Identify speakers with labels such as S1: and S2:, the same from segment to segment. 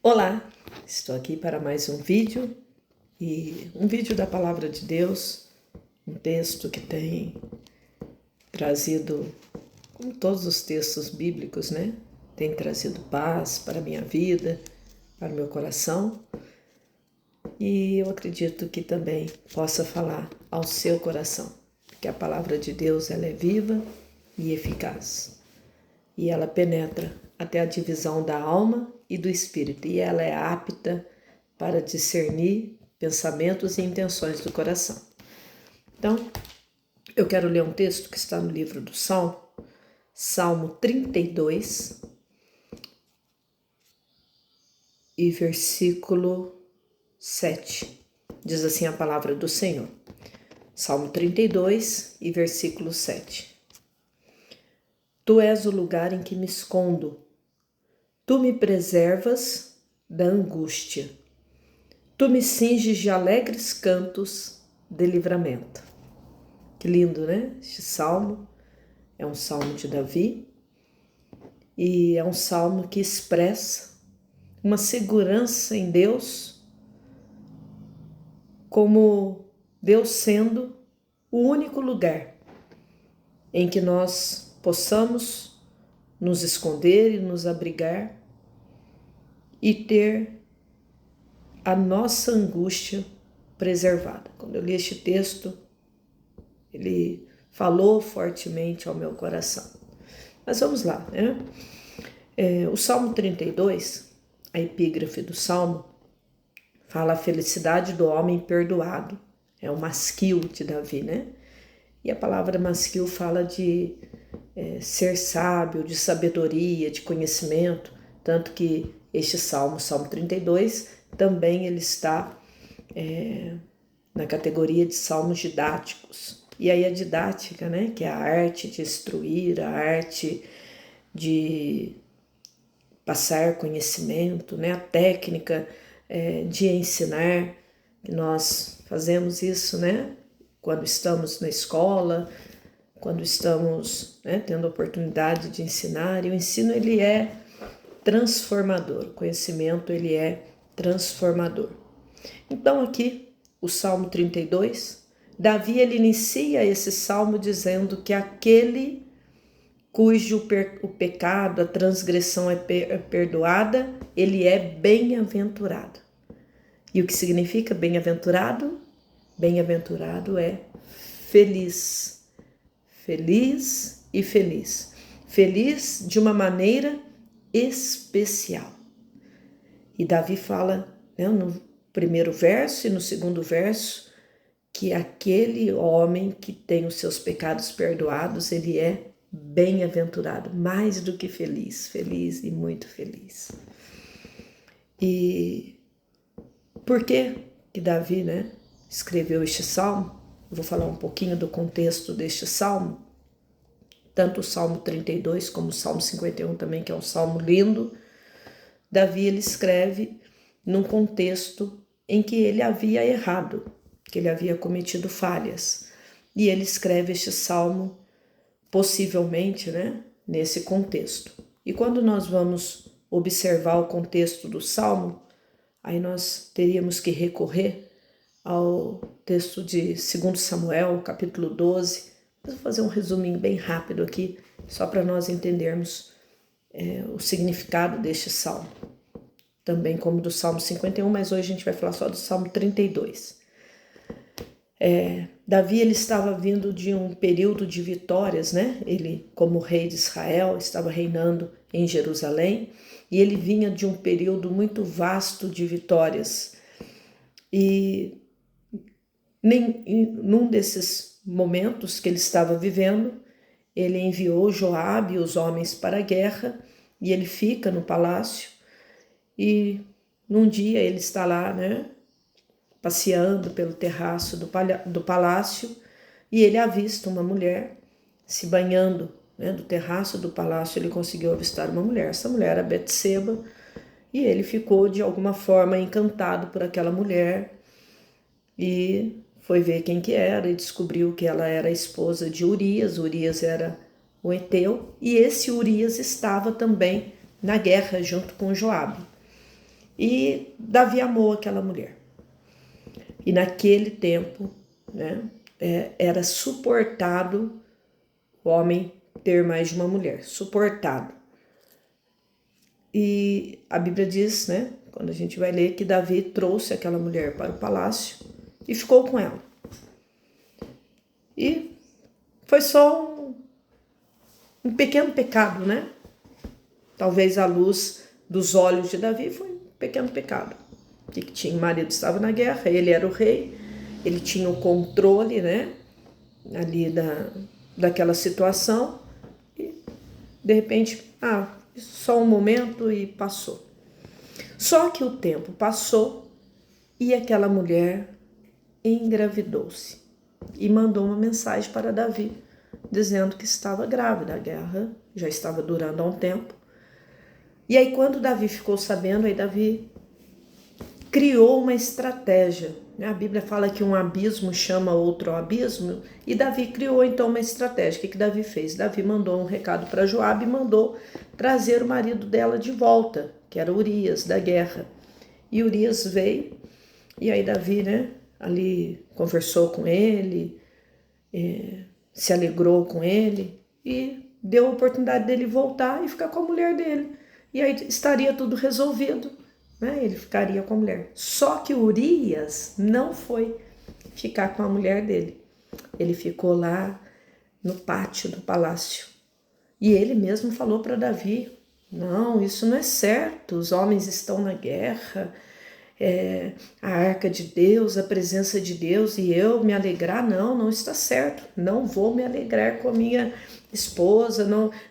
S1: Olá, estou aqui para mais um vídeo da Palavra de Deus, um texto que tem trazido, como todos os textos bíblicos, tem trazido paz para a minha vida, para o meu coração, e eu acredito que também possa falar ao seu coração, porque a Palavra de Deus ela é viva e eficaz, e ela penetra até a divisão da alma e do espírito, e ela é apta para discernir pensamentos e intenções do coração. Então, eu quero ler um texto que está no livro do Salmo 32, e versículo 7. Diz assim a palavra do Senhor. Salmo 32 e versículo 7. Tu és o lugar em que me escondo. Tu me preservas da angústia. Tu me cinges de alegres cantos de livramento. Que lindo, né? Este salmo é um salmo de Davi e é um salmo que expressa uma segurança em Deus, como Deus sendo o único lugar em que nós possamos nos esconder e nos abrigar e ter a nossa angústia preservada. Quando eu li este texto, ele falou fortemente ao meu coração. Mas vamos lá, né? O Salmo 32, a epígrafe do Salmo, fala a felicidade do homem perdoado. É o masquil de Davi, né? E a palavra masquil fala de ser sábio, de sabedoria, de conhecimento, tanto que este Salmo 32, também ele está na categoria de salmos didáticos. E aí a didática, né, que é a arte de instruir, a arte de passar conhecimento, né, a técnica de ensinar, que nós fazemos isso, né, quando estamos na escola, quando estamos tendo a oportunidade de ensinar. E o ensino ele é transformador, o conhecimento ele é transformador. Então aqui, o Salmo 32, Davi ele inicia esse salmo dizendo que aquele cujo o pecado, a transgressão é perdoada, ele é bem-aventurado. E o que significa bem-aventurado? Bem-aventurado é feliz. Feliz e feliz. Feliz de uma maneira especial. E Davi fala, no primeiro verso e no segundo verso, que aquele homem que tem os seus pecados perdoados, ele é bem-aventurado, mais do que feliz, feliz e muito feliz. E por que Davi, escreveu este salmo? Eu vou falar um pouquinho do contexto deste salmo, tanto o Salmo 32 como o Salmo 51 também, que é um salmo lindo. Davi ele escreve num contexto em que ele havia errado, que ele havia cometido falhas. E ele escreve este salmo possivelmente, nesse contexto. E quando nós vamos observar o contexto do salmo, aí nós teríamos que recorrer ao texto de 2 Samuel, capítulo 12. Eu vou fazer um resuminho bem rápido aqui, só para nós entendermos o significado deste salmo. Também como do Salmo 51, mas hoje a gente vai falar só do Salmo 32. Davi ele estava vindo de um período de vitórias, Ele, como rei de Israel, estava reinando em Jerusalém, e ele vinha de um período muito vasto de vitórias. E num desses momentos que ele estava vivendo, ele enviou Joabe e os homens para a guerra, e ele fica no palácio. E num dia ele está lá, passeando pelo terraço do palácio, e ele avista uma mulher se banhando, do terraço do palácio. Ele conseguiu avistar uma mulher. Essa mulher era Betseba, e ele ficou de alguma forma encantado por aquela mulher e foi ver quem que era e descobriu que ela era a esposa de Urias. Urias era o heteu, e esse Urias estava também na guerra junto com Joabe. E Davi amou aquela mulher. E naquele tempo, né, era suportado o homem ter mais de uma mulher, suportado. E a Bíblia diz, né, quando a gente vai ler, que Davi trouxe aquela mulher para o palácio e ficou com ela. E foi só um pequeno pecado, né? Talvez à luz dos olhos de Davi foi um pequeno pecado. Que tinha, o marido estava na guerra, ele era o rei, ele tinha o controle, né, ali daquela situação. E de repente, só um momento e passou. Só que o tempo passou e aquela mulher engravidou-se e mandou uma mensagem para Davi, dizendo que estava grávida. A guerra já estava durando há um tempo. E aí quando Davi ficou sabendo, aí Davi criou uma estratégia. A Bíblia fala que um abismo chama outro abismo, e Davi criou então uma estratégia. O que Davi fez? Davi mandou um recado para Joabe e mandou trazer o marido dela de volta, que era Urias, da guerra. E Urias veio, e aí Davi, né, ali conversou com ele, se alegrou com ele, e deu a oportunidade dele voltar e ficar com a mulher dele. E aí estaria tudo resolvido, né? Ele ficaria com a mulher. Só que Urias não foi ficar com a mulher dele. Ele ficou lá no pátio do palácio. E ele mesmo falou para Davi: não, isso não é certo, os homens estão na guerra, a arca de Deus, a presença de Deus, e eu me alegrar, não está certo, não vou me alegrar com a minha esposa,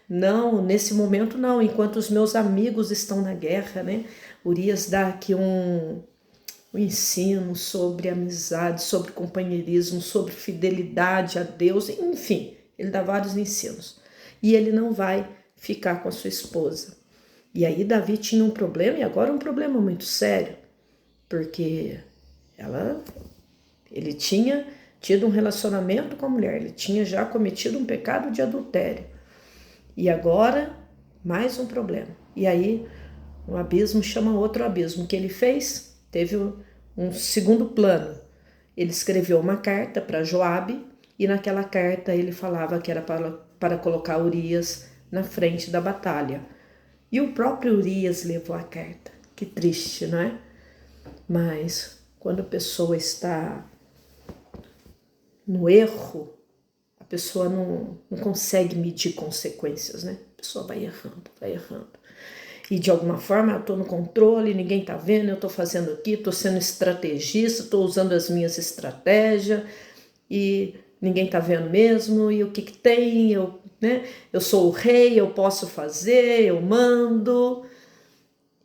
S1: não, nesse momento não, enquanto os meus amigos estão na guerra, né? Urias dá aqui um ensino sobre amizade, sobre companheirismo, sobre fidelidade a Deus, enfim, ele dá vários ensinos. E ele não vai ficar com a sua esposa. E aí Davi tinha um problema, e agora um problema muito sério, porque ele tinha tido um relacionamento com a mulher, ele tinha já cometido um pecado de adultério. E agora, mais um problema. E aí, um abismo chama outro abismo. O que ele fez? Teve um segundo plano. Ele escreveu uma carta para Joabe, e naquela carta ele falava que era para colocar Urias na frente da batalha. E o próprio Urias levou a carta. Que triste, não é? Mas quando a pessoa está no erro, a pessoa não consegue medir consequências, né? A pessoa vai errando, vai errando. E de alguma forma eu estou no controle, ninguém está vendo, eu estou fazendo aqui, estou sendo estrategista, estou usando as minhas estratégias e ninguém está vendo mesmo. E o que tem? Eu sou o rei, eu posso fazer, eu mando.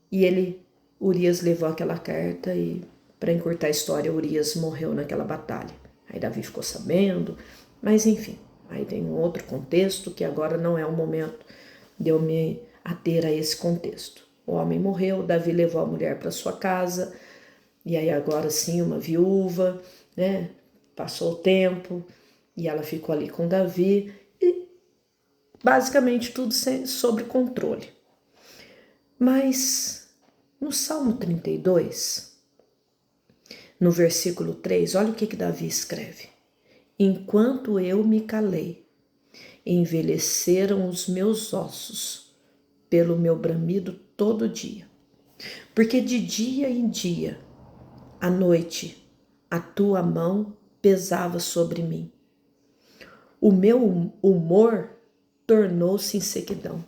S1: E Urias levou aquela carta e, para encurtar a história, Urias morreu naquela batalha. Aí Davi ficou sabendo, mas enfim, aí tem um outro contexto que agora não é o momento de eu me ater a esse contexto. O homem morreu, Davi levou a mulher para sua casa, e aí agora sim, uma viúva, né? Passou o tempo e ela ficou ali com Davi, e basicamente tudo sob controle. Mas no Salmo 32, no versículo 3, olha o que Davi escreve. Enquanto eu me calei, envelheceram os meus ossos pelo meu bramido todo dia. Porque de dia em dia, à noite, a tua mão pesava sobre mim. O meu humor tornou-se em sequidão.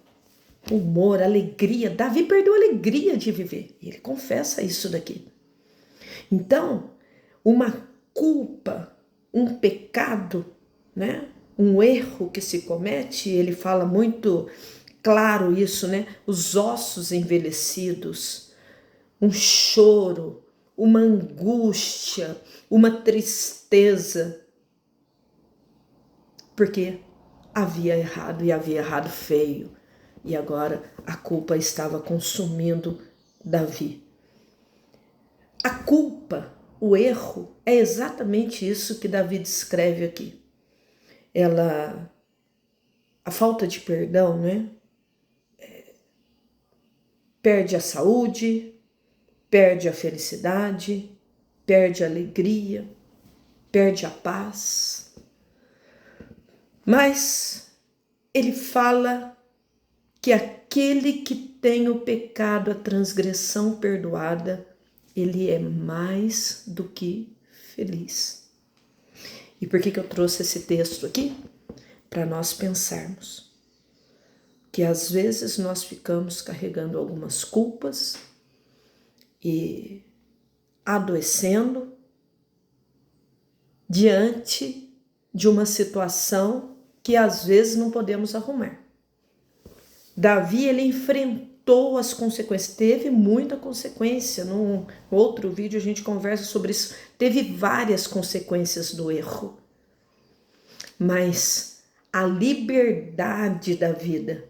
S1: Humor, alegria. Davi perdeu a alegria de viver. E ele confessa isso daqui. Então, uma culpa, um pecado, né? Um erro que se comete, ele fala muito claro isso, né? Os ossos envelhecidos, um choro, uma angústia, uma tristeza, porque havia errado e havia errado feio, e agora a culpa estava consumindo Davi. A culpa, o erro, é exatamente isso que Davi descreve aqui. A falta de perdão, né? Perde a saúde, perde a felicidade, perde a alegria, perde a paz. Mas ele fala que aquele que tem o pecado, a transgressão perdoada, ele é mais do que feliz. E por que eu trouxe esse texto aqui? Para nós pensarmos que às vezes nós ficamos carregando algumas culpas e adoecendo diante de uma situação que às vezes não podemos arrumar. Davi, ele enfrentou as consequências, teve muita consequência. Num outro vídeo a gente conversa sobre isso. Teve várias consequências do erro. Mas a liberdade da vida,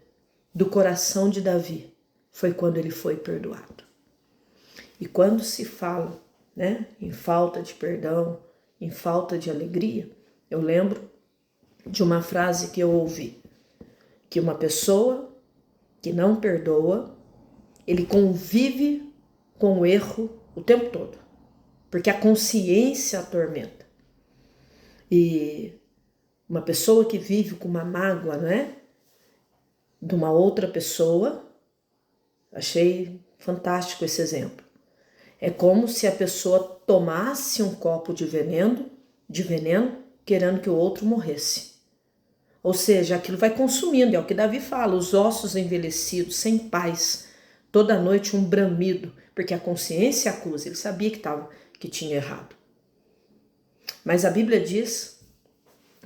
S1: do coração de Davi, foi quando ele foi perdoado. E quando se fala, em falta de perdão, em falta de alegria, eu lembro de uma frase que eu ouvi, que uma pessoa que não perdoa, ele convive com o erro o tempo todo, porque a consciência atormenta. E uma pessoa que vive com uma mágoa, de uma outra pessoa, achei fantástico esse exemplo. É como se a pessoa tomasse um copo de veneno, querendo que o outro morresse. Ou seja, aquilo vai consumindo, é o que Davi fala, os ossos envelhecidos, sem paz, toda noite um bramido, porque a consciência acusa, ele sabia que tinha errado. Mas a Bíblia diz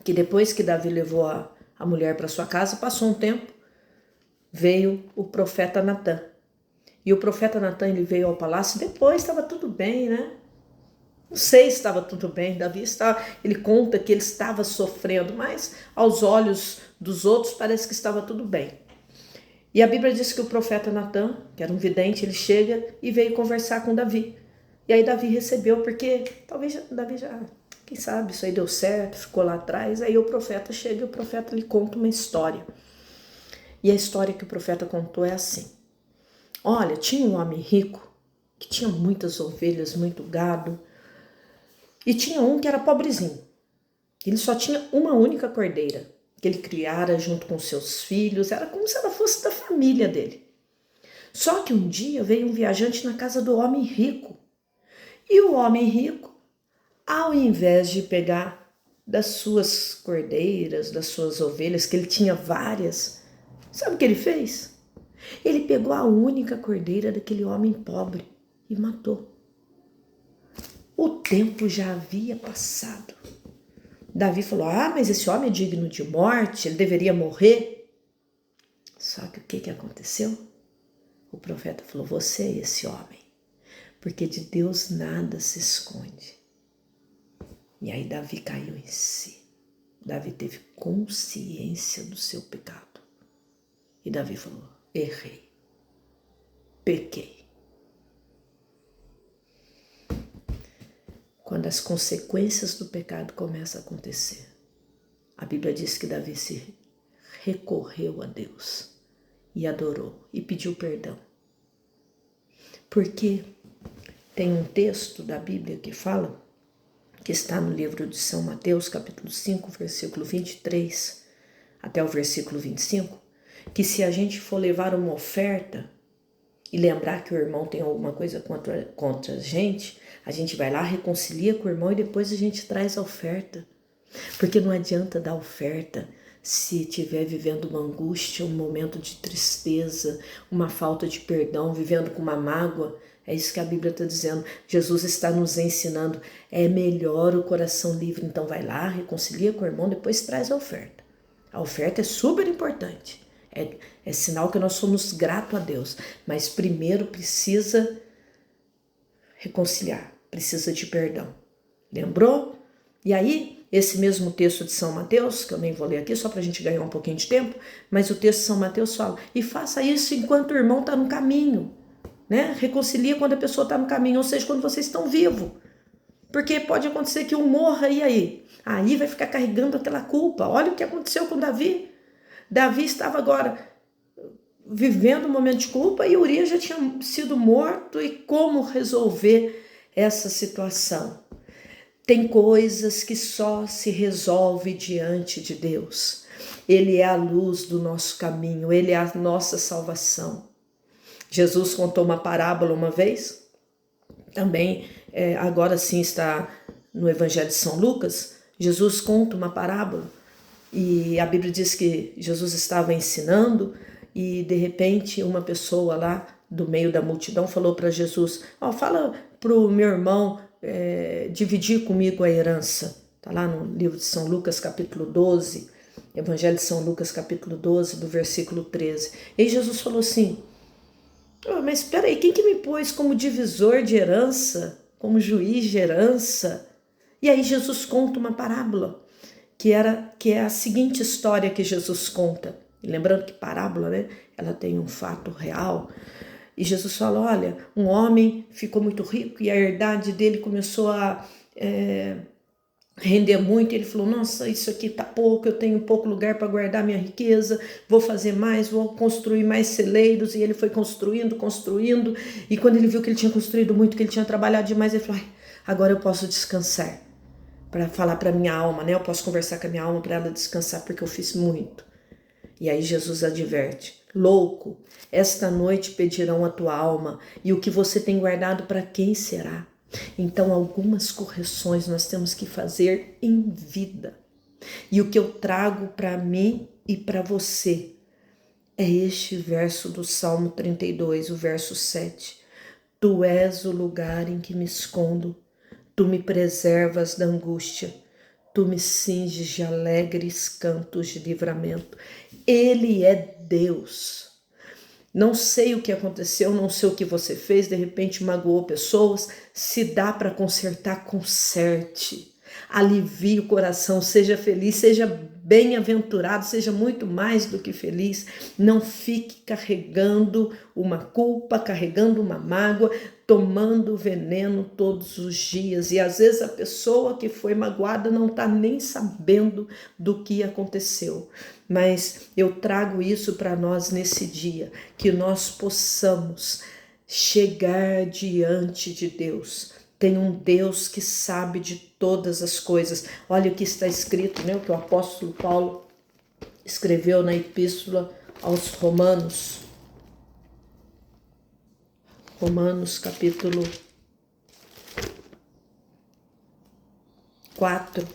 S1: que depois que Davi levou a mulher para sua casa, passou um tempo, veio o profeta Natã. E o profeta Natã, ele veio ao palácio, depois estava tudo bem, Não sei se estava tudo bem, Davi ele conta que ele estava sofrendo, mas aos olhos dos outros parece que estava tudo bem. E a Bíblia diz que o profeta Natã, que era um vidente, ele chega e veio conversar com Davi. E aí Davi recebeu, porque talvez Davi já, quem sabe, isso aí deu certo, ficou lá atrás. Aí o profeta chega e o profeta lhe conta uma história. E a história que o profeta contou é assim. Olha, tinha um homem rico que tinha muitas ovelhas, muito gado, e tinha um que era pobrezinho. Ele só tinha uma única cordeira, que ele criara junto com seus filhos, era como se ela fosse da família dele. Só que um dia veio um viajante na casa do homem rico. E o homem rico, ao invés de pegar das suas cordeiras, das suas ovelhas, que ele tinha várias, sabe o que ele fez? Ele pegou a única cordeira daquele homem pobre e matou. O tempo já havia passado. Davi falou, mas esse homem é digno de morte, ele deveria morrer. Só que o que aconteceu? O profeta falou, você é esse homem, porque de Deus nada se esconde. E aí Davi caiu em si. Davi teve consciência do seu pecado. E Davi falou, errei, pequei. Quando as consequências do pecado começam a acontecer, a Bíblia diz que Davi se recorreu a Deus e adorou e pediu perdão. Porque tem um texto da Bíblia que fala, que está no livro de São Mateus, capítulo 5, versículo 23 até o versículo 25, que se a gente for levar uma oferta e lembrar que o irmão tem alguma coisa contra a gente vai lá, reconcilia com o irmão e depois a gente traz a oferta. Porque não adianta dar oferta se estiver vivendo uma angústia, um momento de tristeza, uma falta de perdão, vivendo com uma mágoa. É isso que a Bíblia está dizendo. Jesus está nos ensinando. É melhor o coração livre. Então vai lá, reconcilia com o irmão, depois traz a oferta. A oferta é super importante. É sinal que nós somos gratos a Deus. Mas primeiro precisa reconciliar. Precisa de perdão. Lembrou? E aí, esse mesmo texto de São Mateus, que eu nem vou ler aqui, só para a gente ganhar um pouquinho de tempo, mas o texto de São Mateus fala, e faça isso enquanto o irmão está no caminho, Reconcilia quando a pessoa está no caminho, ou seja, quando vocês estão vivos. Porque pode acontecer que um morra e aí? Aí vai ficar carregando aquela culpa. Olha o que aconteceu com Davi. Davi estava agora vivendo um momento de culpa e Urias já tinha sido morto. E como resolver essa situação? Tem coisas que só se resolve diante de Deus. Ele é a luz do nosso caminho, Ele é a nossa salvação. Jesus contou uma parábola uma vez, também agora sim está no Evangelho de São Lucas. Jesus conta uma parábola e a Bíblia diz que Jesus estava ensinando e de repente uma pessoa lá do meio da multidão falou para Jesus: fala para o meu irmão dividir comigo a herança. Está lá no livro de São Lucas capítulo 12, Evangelho de São Lucas capítulo 12, do versículo 13. E Jesus falou assim: mas espera aí, quem que me pôs como divisor de herança, como juiz de herança? E aí Jesus conta uma parábola, que é a seguinte história que Jesus conta. E lembrando que parábola, né, ela tem um fato real. E Jesus fala: olha, um homem ficou muito rico e a herdade dele começou a render muito. Ele falou: nossa, isso aqui tá pouco, eu tenho pouco lugar para guardar minha riqueza, vou fazer mais, vou construir mais celeiros. E ele foi construindo, e quando ele viu que ele tinha construído muito, que ele tinha trabalhado demais, ele falou: agora eu posso descansar, para falar para minha alma, né? Eu posso conversar com a minha alma para ela descansar, porque eu fiz muito. E aí Jesus adverte: louco, esta noite pedirão a tua alma, e o que você tem guardado para quem será? Então algumas correções nós temos que fazer em vida. E o que eu trago para mim e para você é este verso do Salmo 32, o verso 7. Tu és o lugar em que me escondo, tu me preservas da angústia, tu me cinges de alegres cantos de livramento. Ele é Deus. Não sei o que aconteceu, não sei o que você fez, de repente magoou pessoas. Se dá para consertar, conserte. Alivie o coração, seja feliz, seja bem-aventurado, seja muito mais do que feliz. Não fique carregando uma culpa, carregando uma mágoa, tomando veneno todos os dias. E às vezes a pessoa que foi magoada não está nem sabendo do que aconteceu. Mas eu trago isso para nós nesse dia, que nós possamos chegar diante de Deus. Tem um Deus que sabe de todas as coisas. Olha o que está escrito, né? O que o apóstolo Paulo escreveu na epístola aos Romanos. Romanos capítulo 4.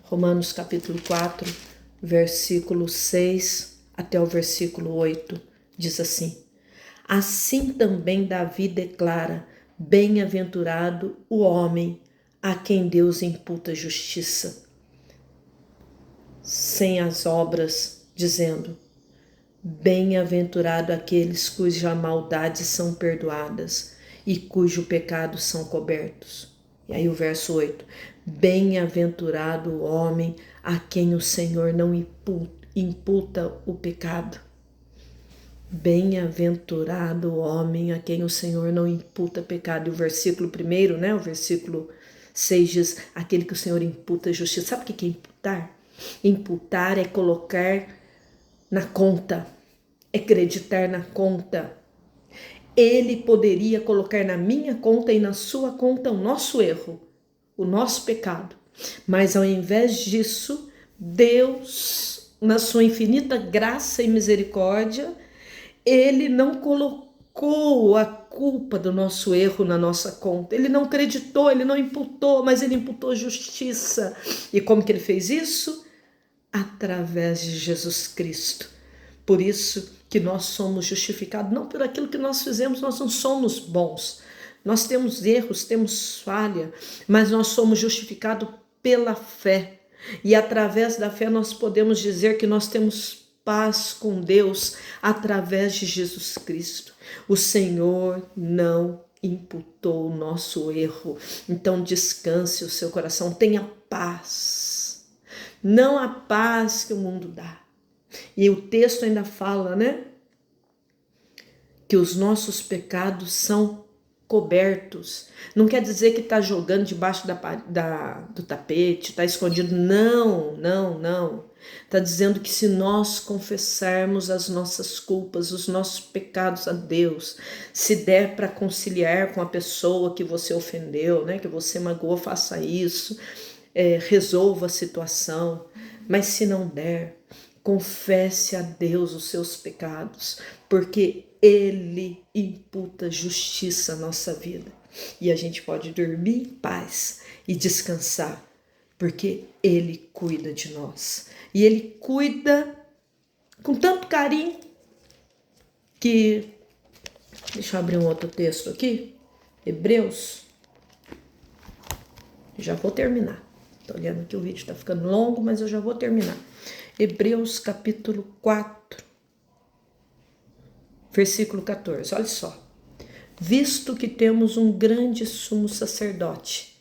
S1: Romanos capítulo 4, versículo 6 até o versículo 8. Diz assim: assim também Davi declara: bem-aventurado o homem a quem Deus imputa justiça, sem as obras, dizendo: bem-aventurado aqueles cuja maldades são perdoadas e cujo pecado são cobertos. E aí o verso 8: bem-aventurado o homem a quem o Senhor não imputa o pecado. Bem-aventurado o homem a quem o Senhor não imputa pecado. E o versículo 1, né? O versículo 6 diz: aquele que o Senhor imputa justiça. Sabe o que é imputar? Imputar é colocar na conta, é acreditar na conta. Ele poderia colocar na minha conta e na sua conta o nosso erro, o nosso pecado. Mas ao invés disso, Deus, na sua infinita graça e misericórdia, Ele não colocou a culpa do nosso erro na nossa conta. Ele não acreditou, Ele não imputou, mas Ele imputou justiça. E como que Ele fez isso? Através de Jesus Cristo. Por isso que nós somos justificados, não por aquilo que nós fizemos. Nós não somos bons. Nós temos erros, temos falha, mas nós somos justificados pela fé. E através da fé nós podemos dizer que nós temos paz com Deus através de Jesus Cristo. O Senhor não imputou o nosso erro. Então descanse o seu coração, tenha paz. Não a paz que o mundo dá. E o texto ainda fala, né? Que os nossos pecados são cobertos. Não quer dizer que está jogando debaixo do tapete, está escondido. Não, não, não. Está dizendo que se nós confessarmos as nossas culpas, os nossos pecados a Deus, se der para conciliar com a pessoa que você ofendeu, né, que você magoou, faça isso, resolva a situação. Mas se não der, confesse a Deus os seus pecados, porque Ele imputa justiça à nossa vida. E a gente pode dormir em paz e descansar, porque Ele cuida de nós. E Ele cuida com tanto carinho que... Deixa eu abrir um outro texto aqui. Hebreus. Já vou terminar. Estou olhando que o vídeo está ficando longo, mas eu já vou terminar. Hebreus capítulo 4, versículo 14. Olha só. Visto que temos um grande sumo sacerdote,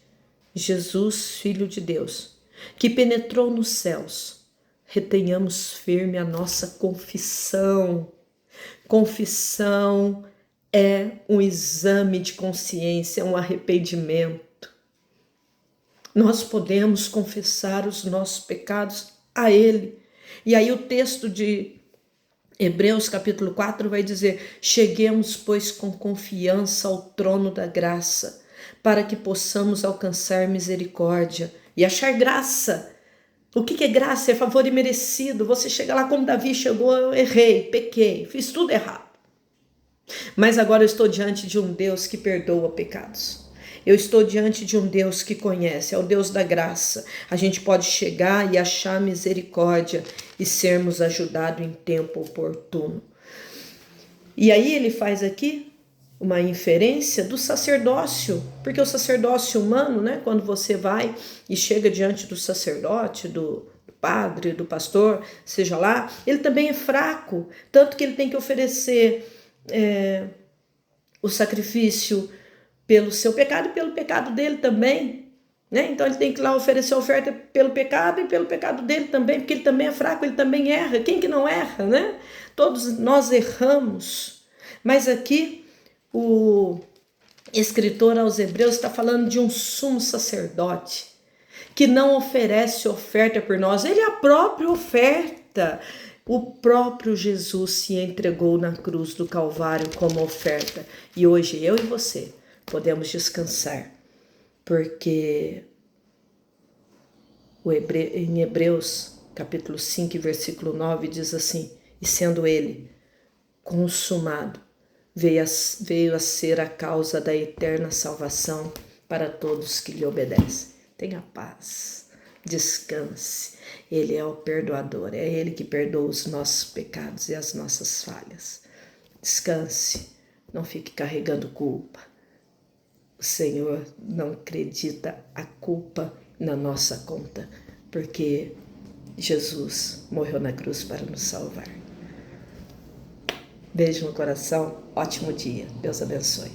S1: Jesus, Filho de Deus, que penetrou nos céus, retenhamos firme a nossa confissão. Confissão é um exame de consciência, é um arrependimento. Nós podemos confessar os nossos pecados a Ele. E aí o texto de Hebreus capítulo 4 vai dizer: cheguemos, pois, com confiança ao trono da graça, para que possamos alcançar misericórdia e achar graça. O que é graça? É favor imerecido. Você chega lá como Davi chegou: eu errei, pequei, fiz tudo errado. Mas agora eu estou diante de um Deus que perdoa pecados. Eu estou diante de um Deus que conhece, é o Deus da graça. A gente pode chegar e achar misericórdia e sermos ajudados em tempo oportuno. E aí ele faz aqui uma inferência do sacerdócio, porque o sacerdócio humano, né, quando você vai e chega diante do sacerdote, do padre, do pastor, seja lá, ele também é fraco, tanto que ele tem que oferecer o sacrifício pelo seu pecado e pelo pecado dele também, né? Então ele tem que lá oferecer a oferta pelo pecado e pelo pecado dele também, porque ele também é fraco, ele também erra. Quem que não erra, né? Todos nós erramos. Mas aqui o escritor aos Hebreus está falando de um sumo sacerdote que não oferece oferta por nós, ele é a própria oferta. O próprio Jesus se entregou na cruz do Calvário como oferta. E hoje eu e você podemos descansar, porque em Hebreus capítulo 5, versículo 9 diz assim: e sendo ele consumado, veio a ser a causa da eterna salvação para todos que lhe obedecem. Tenha paz, descanse. Ele é o perdoador, é Ele que perdoa os nossos pecados e as nossas falhas. Descanse, não fique carregando culpa. O Senhor não acredita a culpa na nossa conta, porque Jesus morreu na cruz para nos salvar. Beijo no coração, ótimo dia, Deus abençoe.